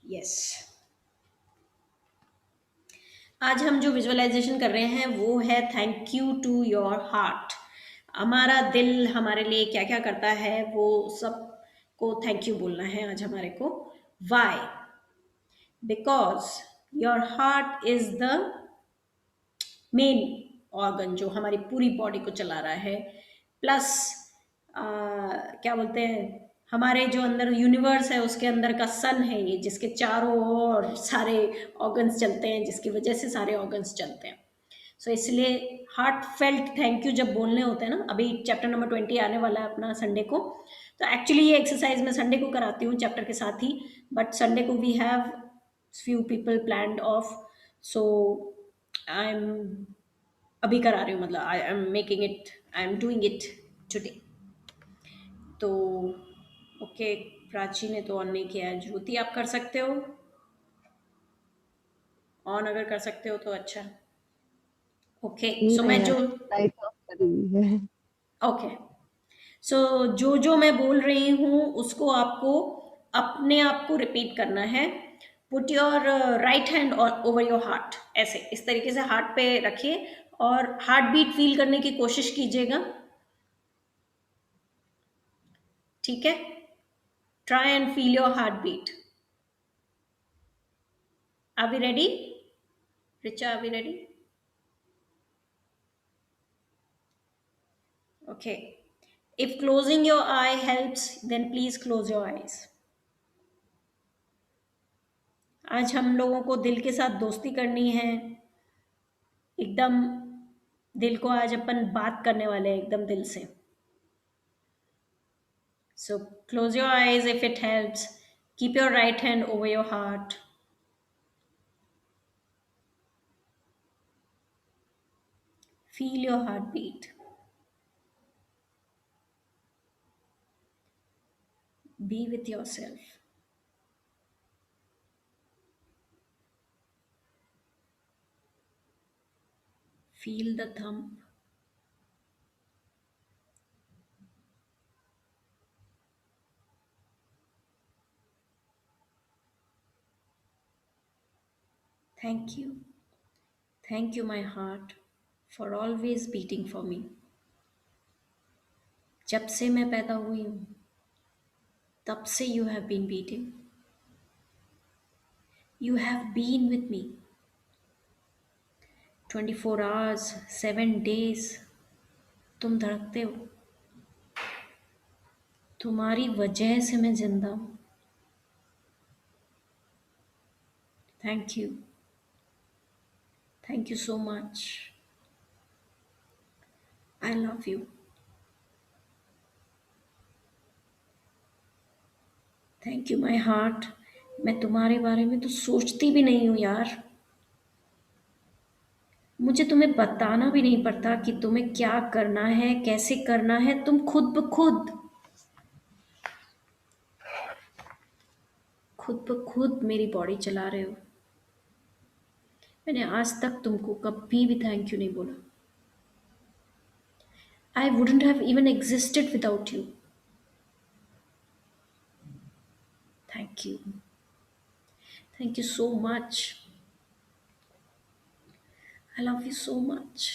Yes. आज हम जो विजुअलाइजेशन कर रहे हैं वो है thank you to your heart. हमारा दिल हमारे लिए क्या क्या करता है वो सब को थैंक यू बोलना है आज हमारे को। Why? Because your heart is the main organ जो हमारी पूरी बॉडी को चला रहा है। प्लस क्या बोलते हैं, हमारे जो अंदर यूनिवर्स है उसके अंदर का सन है ये, जिसके चारों ओर सारे ऑर्गन्स चलते हैं, जिसकी वजह से सारे ऑर्गन्स चलते हैं। सो इसलिए हार्ट फेल्ट थैंक यू जब बोलने होते हैं ना, अभी चैप्टर नंबर 20 आने वाला है अपना संडे को, तो एक्चुअली ये एक्सरसाइज मैं संडे को कराती हूँ चैप्टर के साथ ही, बट संडे को we have few people planned off, so I'm अभी करा रही हूँ, मतलब I am making it, I am doing it today. तो ओके, प्राची ने तो ऑन नहीं किया है। ज्योति आप कर सकते हो ऑन, अगर कर सकते हो तो अच्छा। ओके सो नहीं मैं जो यार, लाइट ऑफ करी हुई है। ओके सो जो जो मैं बोल रही हूँ उसको आपको अपने आप को रिपीट करना है। Put your right hand over your heart, ऐसे इस तरीके से हार्ट पे रखिए और हार्ट बीट फील करने की कोशिश कीजिएगा। ठीक है, try and feel your heart beat. Are we ready? Richa, are we ready? Okay, if closing your eye helps then please close your eyes. आज हम लोगों को दिल के साथ दोस्ती करनी है एकदम। दिल को आज अपन बात करने वाले हैं एकदम दिल से। So close your eyes if it helps, keep your right hand over your heart, feel your heartbeat, be with yourself, feel the thump, thank you, thank you my heart for always beating for me। जब से मैं पैदा हुई हूँ तब से you have been beating, you have been with me 24 hours 7 days। तुम धड़कते हो, तुम्हारी वजह से मैं जिंदा हूँ। Thank you, thank you so much, I love you, thank you my heart. मैं तुम्हारे बारे में तो सोचती भी नहीं हूँ यार, मुझे तुम्हें बताना भी नहीं पड़ता कि तुम्हें क्या करना है कैसे करना है, तुम खुद ब खुद मेरी बॉडी चला रहे हो। मैंने आज तक तुमको कभी भी थैंक यू नहीं बोला। I wouldn't have even existed without you. Thank you, thank you so much, I love you so much.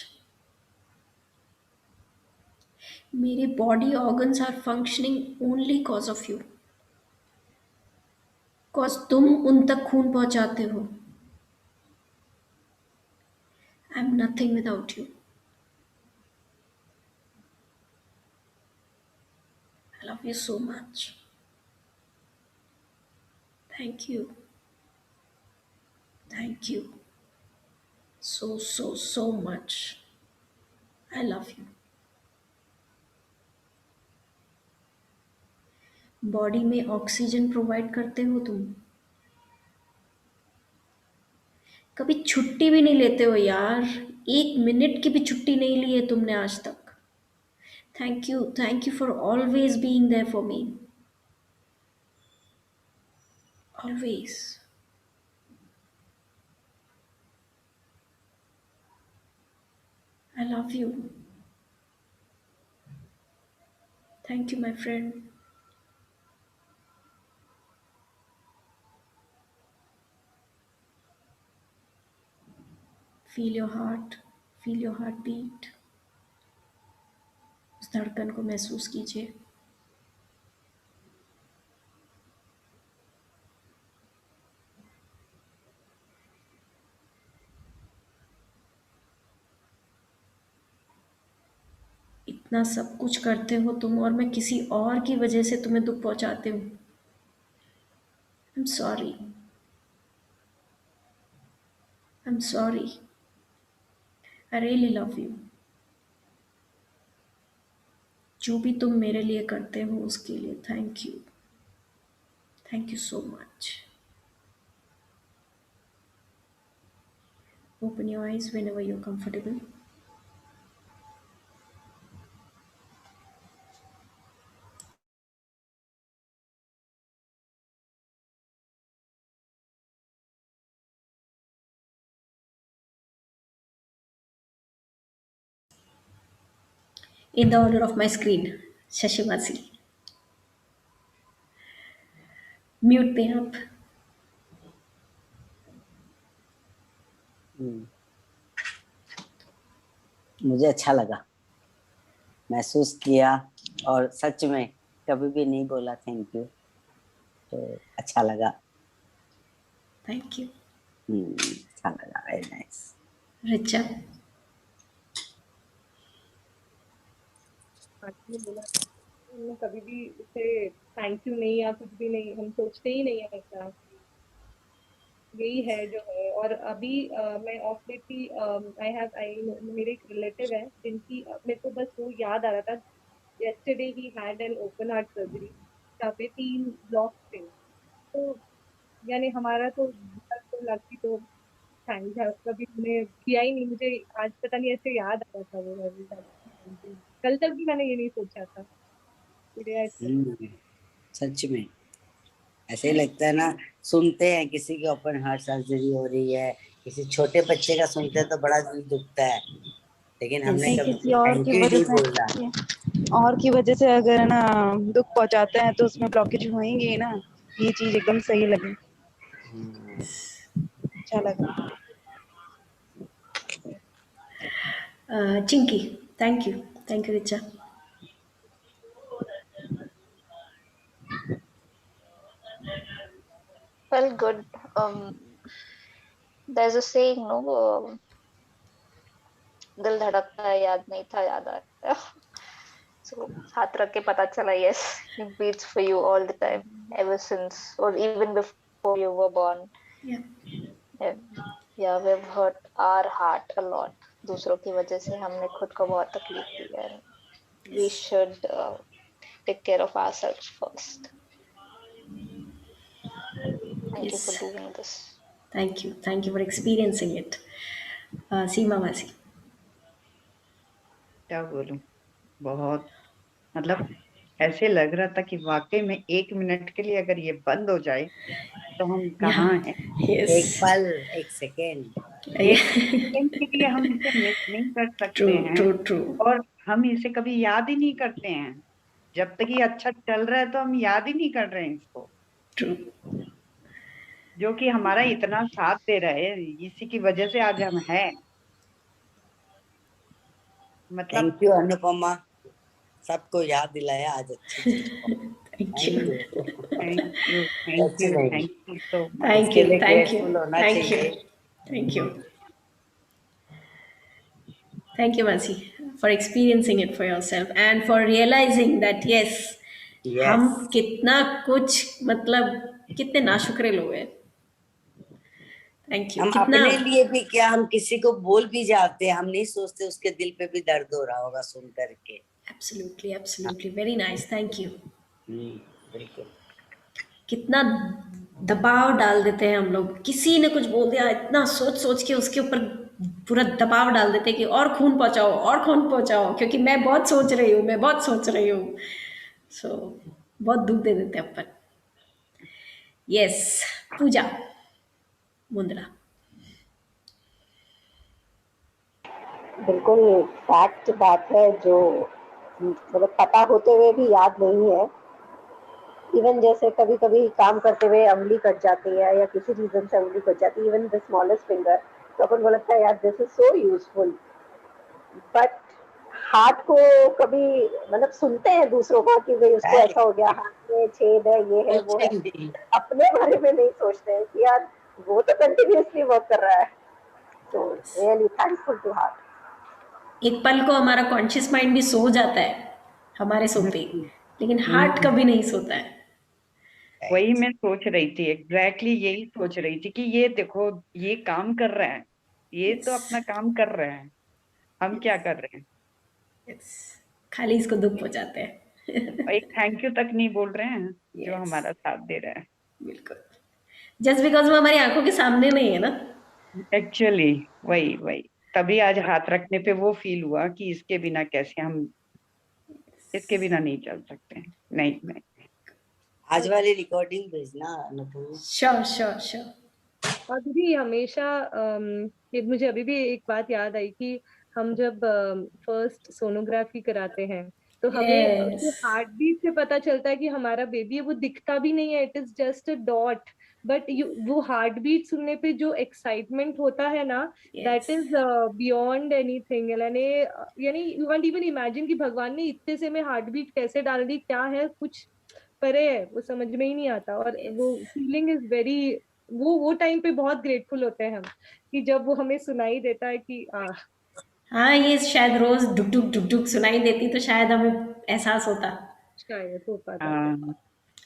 मेरे body organs are functioning only cause of you, cause तुम उन तक खून पहुंचाते हो। I am nothing without you, I love you so much, thank you, thank you so much, I love you। Body में oxygen provide करते हो तुम, कभी छुट्टी भी नहीं लेते हो यार, 1 मिनट की भी छुट्टी नहीं ली है तुमने आज तक। Thank you for always being there for me, always. I love you, thank you my friend. Feel your heart, feel your heart beat, उस धड़कन को महसूस कीजिए। इतना सब कुछ करते हो तुम और मैं किसी और की वजह से तुम्हें दुख पहुंचाते हूँ। I am sorry, I am sorry, I really love you. जो भी तुम मेरे लिए करते हो उसके लिए thank you, thank you so much. Open your eyes whenever you're comfortable. In the order of my screen, शशिमासी। म्यूट पे आप। मुझे अच्छा लगा, महसूस किया, और सच में कभी भी नहीं बोला थैंक यू, तो अच्छा लगा। Thank you. अच्छा लगा, वेरी नाइस। रिचा। आंटी ने बोला हमने कभी भी उसे थैंक यू नहीं या कुछ भी नहीं, हम सोचते ही नहीं है ऐसा। यही है जो है। और अभी मैं ऑफ डे थी। आई मेरे एक रिलेटिव है जिनकी मेरे को बस वो याद आ रहा था। yesterday he had an open heart surgery, जहाँ पे 3 ब्लॉक थे। तो यानी हमारा तो लकी तो थैंक है, कभी हमने किया ही नहीं। मुझे आज पता नहीं ऐसे याद आ रहा था वो अभी तक। कल तक भी मैंने ये नहीं सोचा था। सच में ऐसे ही लगता है ना, सुनते हैं किसी की ओपन हार्ट सर्जरी हो रही है, किसी छोटे बच्चे का सुनते हैं तो बड़ा दिल दुखता है, लेकिन हमने Yes. कभी किसी और थैंक की यू वजह नहीं से बोला। और की वजह से अगर है ना दुख पहुंचाते हैं तो उसमें ब्लॉकेज होएंगे ही ना। ये चीज एकदम सही लगी, अच्छा लगा। Chinki. Thank you Richa. Well, good. There's a saying, no, दिल धड़कता है याद नहीं था याद आया। So हाथ रख के पता चला, yes, it beats for you all the time, ever since or even before you were born. Yeah. Yeah, we've hurt our heart a lot. दूसरों की वजह से हमने खुद को बहुत तकलीफ दी है। We should take care of ourselves first. Thank you for Yes. doing this. Thank you for experiencing it. सीमा मासी। क्या बोलूं, बहुत मतलब ऐसे लग रहा था कि वाकई में 1 मिनट के लिए अगर ये बंद हो जाए तो हम Yeah. कहाँ हैं। Yes. एक पल, एक सेकेंड, एक सेकंड के लिए हम इसे मिस नहीं कर सकते हैं, True. और हम इसे कभी याद ही नहीं करते हैं। जब तक ये अच्छा चल रहा है तो हम याद ही नहीं कर रहे हैं इसको, True. जो कि हमारा इतना साथ दे रहा है, इसी की वजह से आज हम हैं। मतलब थैंक यू अनुपमा, सबको याद दिलाया आज अच्छी चीज को। Thank you. Thank you such में सो मच। Thank इसके you. लिए Thank you. ग्रेटफुल होना Thank चाहिए। you. Thank you. Thank you, Masi, for experiencing it for yourself and for realizing that yes, हम यस, कितना कुछ मतलब कितने नाशुक्रे लोग हैं। Thank you. हम कितना अपने लिए भी क्या, हम किसी को बोल भी जाते हैं, हम नहीं सोचते उसके दिल पे भी दर्द हो रहा होगा सुन करके। Absolutely very nice, thank you. बिल्कुल। कितना दबाव डाल देते हैं हम लोग, किसी ने कुछ बोल दिया इतना सोच सोच के उसके ऊपर पूरा दबाव डाल देते हैं कि और खून पहुंचाओ और खून पहुंचाओ, क्योंकि मैं बहुत सोच रही हूँ, मैं बहुत सोच रही हूँ। सो बहुत दुख दे देते हैं अपन। यस, पूजा मुंद्रा। बिल्कुल फैक्ट बात है जो मतलब पता होते हुए भी याद नहीं है। इवन जैसे कभी कभी काम करते हुए उंगली कट जाती है या किसी रीजन से उंगली कट जाती है, इवन द स्मॉलेस्ट फिंगर, तो अपन को लगता है यार this is so useful, but heart को कभी मतलब सुनते हैं दूसरों का कि भाई उसको ऐसा हो गया, हाथ में छेद है, ये है वो है, नहीं अपने बारे में नहीं सोचते हैं कि यार वो तो कंटिन्यूअसली वर्क कर रहा है। So really thankful to heart. एक पल को हमारा कॉन्शियस माइंड भी सो जाता है हमारे सोते ही, लेकिन हार्ट कभी नहीं सोता है। वही मैं सोच रही थी, एग्जैक्टली यही सोच रही थी कि ये देखो ये काम कर रहे हैं, ये तो अपना काम कर रहे हैं, हम क्या कर रहे हैं? Yes. खाली इसको दुख पहुंचाते हैं। और एक थैंक यू तक नहीं बोल रहे हैं जो Yes. हमारा साथ दे रहा है। बिल्कुल, जस्ट बिकॉज वो हमारी आंखों के सामने नहीं है ना। एक्चुअली वही वही तभी आज हाथ रखने पे वो फील हुआ कि इसके बिना कैसे हम, इसके बिना नहीं चल सकते हैं। नहीं नहीं, आज वाली रिकॉर्डिंग भेजना अनुपमा। Sure sure sure. और दीदी हमेशा ये मुझे अभी भी एक बात याद आई कि हम जब फर्स्ट सोनोग्राफी कराते हैं तो हमें उसके Yes. हार्ट बीट से पता चलता है कि हमारा बेबी है, वो दिखता भी नहीं है, it is just a dot, but वो हार्ट बीट सुनने पे जो एक्साइटमेंट होता है ना, that Yes. Is beyond anything. यानी यानी यू कांट इवन इमेजिन कि भगवान ने इतने से में हार्ट बीट कैसे डाल दी, क्या है, कुछ परे है, वो समझ में ही नहीं आता। और Yes. वो फीलिंग इज वेरी, वो टाइम पे बहुत ग्रेटफुल होते हैं हम कि जब वो हमें सुनाई देता है कि हाँ, ये शायद रोज डुक डुक डुक डुक सुनाई देती तो शायद हमें एहसास होता। शायद हो पाता तो। हाँ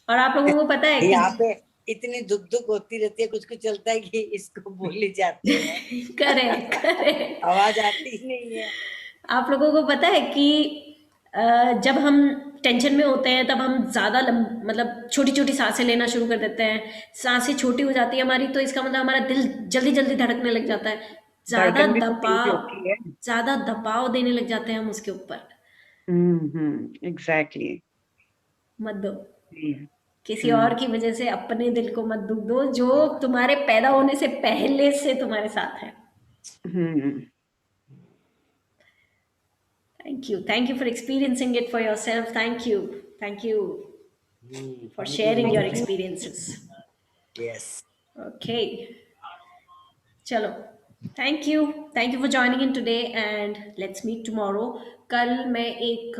और आप लोगों को पता है कि यहाँ पे इतनी दुख दुख होती रहती है, कुछ कुछ चलता है कि इसको भूल ही जाते हैं, करेक्ट करेक्ट, आवाज आती ही नहीं है। आप लोगों को पता है कि जब हम टेंशन में होते हैं तब हम ज़्यादा मतलब छोटी छोटी सांसें लेना शुरू कर देते हैं, सांसें छोटी हो जाती है हमारी, तो इसका मतलब हमारा दिल जल्दी जल्दी धड़कने लग जाता है, ज़्यादा धड़कन भी तो तेज दबाव, होती है। ज़्यादा दबाव देने लग जाते हैं हम उसके ऊपर। एग्जैक्टली। मत दो, हम्म किसी और हम्म की वजह से अपने दिल को मत दुख दो जो तुम्हारे पैदा होने से पहले से तुम्हारे साथ है। हम्म Thank you for experiencing it for yourself. Thank you for sharing your Thank you. experiences. Yes. Okay, चलो, thank you for joining in today and let's meet tomorrow. कल मैं एक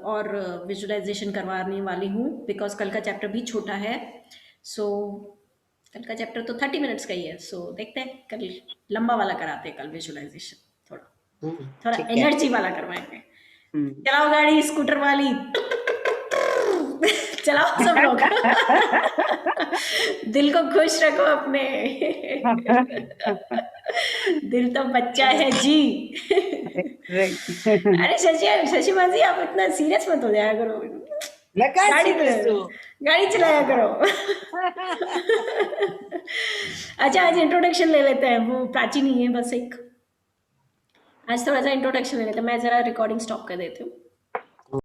और विजुअलाइजेशन करवाने वाली हूँ बिकॉज कल का चैप्टर भी छोटा है। सो कल का चैप्टर तो 30 मिनट्स का ही है, सो देखते हैं कल लंबा वाला कराते हैं कल विजुअलाइजेशन, थोड़ा थोड़ा ठीक है। एनर्जी वाला करवाएंगे। हम्म। चलाओ गाड़ी स्कूटर वाली, चलाओ सब लोग। दिल को खुश रखो अपने। दिल तो बच्चा है जी। अरे शशि माजी आप इतना सीरियस मत हो जाया करो, मैं कहाँ गाड़ी serious हूँ? गाड़ी चलाया करो। अच्छा आज इंट्रोडक्शन ले लेते हैं, वो प्राची नहीं है बस एक, आज थोड़ा सा इंट्रोडक्शन ले लेते हैं। मैं जरा रिकॉर्डिंग स्टॉप कर देती हूँ।